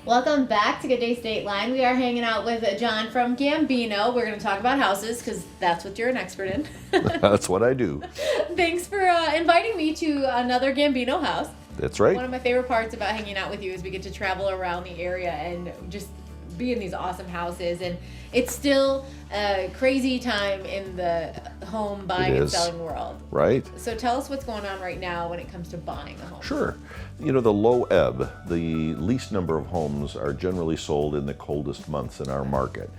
Welcome back to Good Day State Line. We are hanging out with Jon from Gambino. We're going to talk about houses because that's what you're an expert in. That's what I do. Thanks for inviting me to another Gambino house. That's right. One of my favorite parts about hanging out with you is we get to travel around the area and just be in these awesome houses. And it's still a crazy time in the home buying and selling world. Right. So tell us what's going on right now when it comes to buying a home. Sure. You know, the low ebb, the least number of homes are generally sold in the coldest months in our market.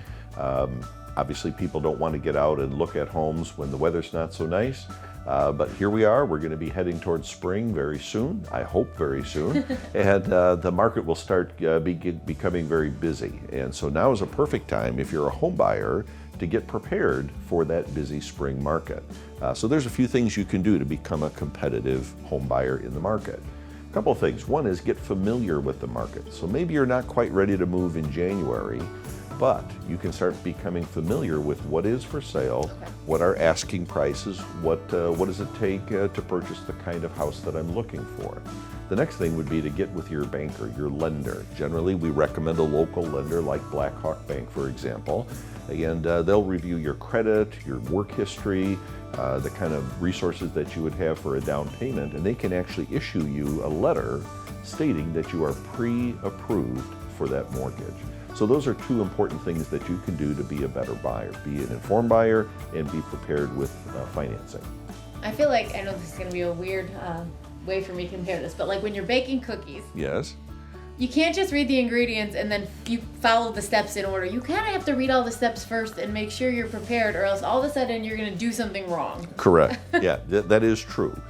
Obviously, people don't want to get out and look at homes when the weather's not so nice. But here we are. We're going to be heading towards spring very soon. I hope very soon. And the market will start becoming very busy. And so now is a perfect time, if you're a home buyer, to get prepared for that busy spring market. So there's a few things you can do to become a competitive home buyer in the market. A couple of things. One is get familiar with the market. So maybe you're not quite ready to move in January, but you can start becoming familiar with what is for sale, what are asking prices, what does it take to purchase the kind of house that I'm looking for. The next thing would be to get with your banker, your lender. Generally, we recommend a local lender like Blackhawk Bank, for example, and they'll review your credit, your work history, the kind of resources that you would have for a down payment, and they can actually issue you a letter stating that you are pre-approved for that mortgage. So those are two important things that you can do to be a better buyer. Be an informed buyer and be prepared with financing. I feel like, I know this is going to be a weird way for me to compare this, but like when you're baking cookies. Yes. You can't just read the ingredients and then you follow the steps in order. You kind of have to read all the steps first and make sure you're prepared, or else all of a sudden you're going to do something wrong. Correct. Yeah, that is true.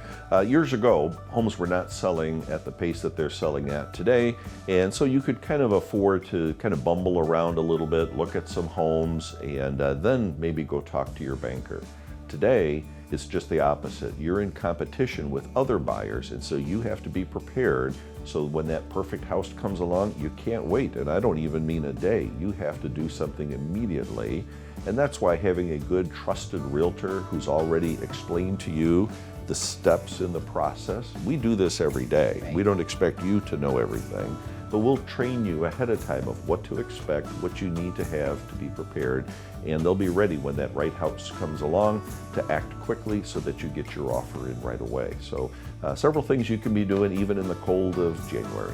Years ago, homes were not selling at the pace that they're selling at today, and so you could kind of afford to kind of bumble around a little bit, look at some homes, and then maybe go talk to your banker. Today, it's just the opposite. You're in competition with other buyers, and so you have to be prepared. So when that perfect house comes along, you can't wait. And I don't even mean a day. You have to do something immediately. And that's why having a good, trusted realtor who's already explained to you the steps in the process. We do this every day. Right. We don't expect you to know everything, but we'll train you ahead of time of what to expect, what you need to have to be prepared, and they'll be ready when that right house comes along to act quickly so that you get your offer in right away. So several things you can be doing even in the cold of January.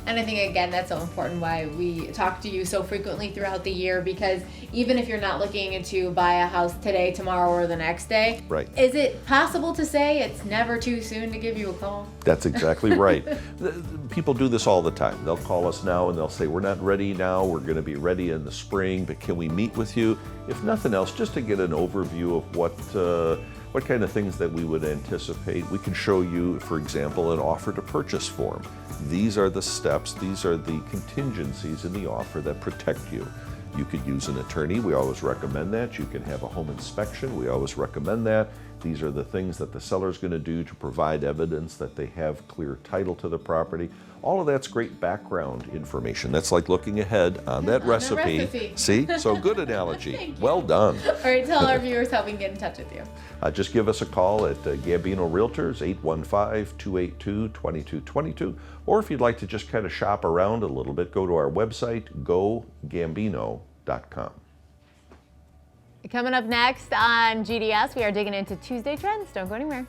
And I think, again, that's so important why we talk to you so frequently throughout the year, because even if you're not looking to buy a house today, tomorrow, or the next day, right. Is it possible to say it's never too soon to give you a call? That's exactly right. People do this all the time. They'll call us now and they'll say, we're not ready now, we're going to be ready in the spring, but can we meet with you? If nothing else, just to get an overview of what kind of things that we would anticipate. We can show you, for example, an offer to purchase form. These are the steps, these are the contingencies in the offer that protect you. You could use an attorney, we always recommend that. You can have a home inspection, we always recommend that. These are the things that the seller's going to do to provide evidence that they have clear title to the property. All of that's great background information. That's like looking ahead on that recipe. See? So good analogy. Well done. All right, tell our viewers how we can get in touch with you. Just give us a call at Gambino Realtors, 815-282-2222. Or if you'd like to just kind of shop around a little bit, go to our website, gogambino.com. Coming up next on GDS, we are digging into Tuesday trends. Don't go anywhere.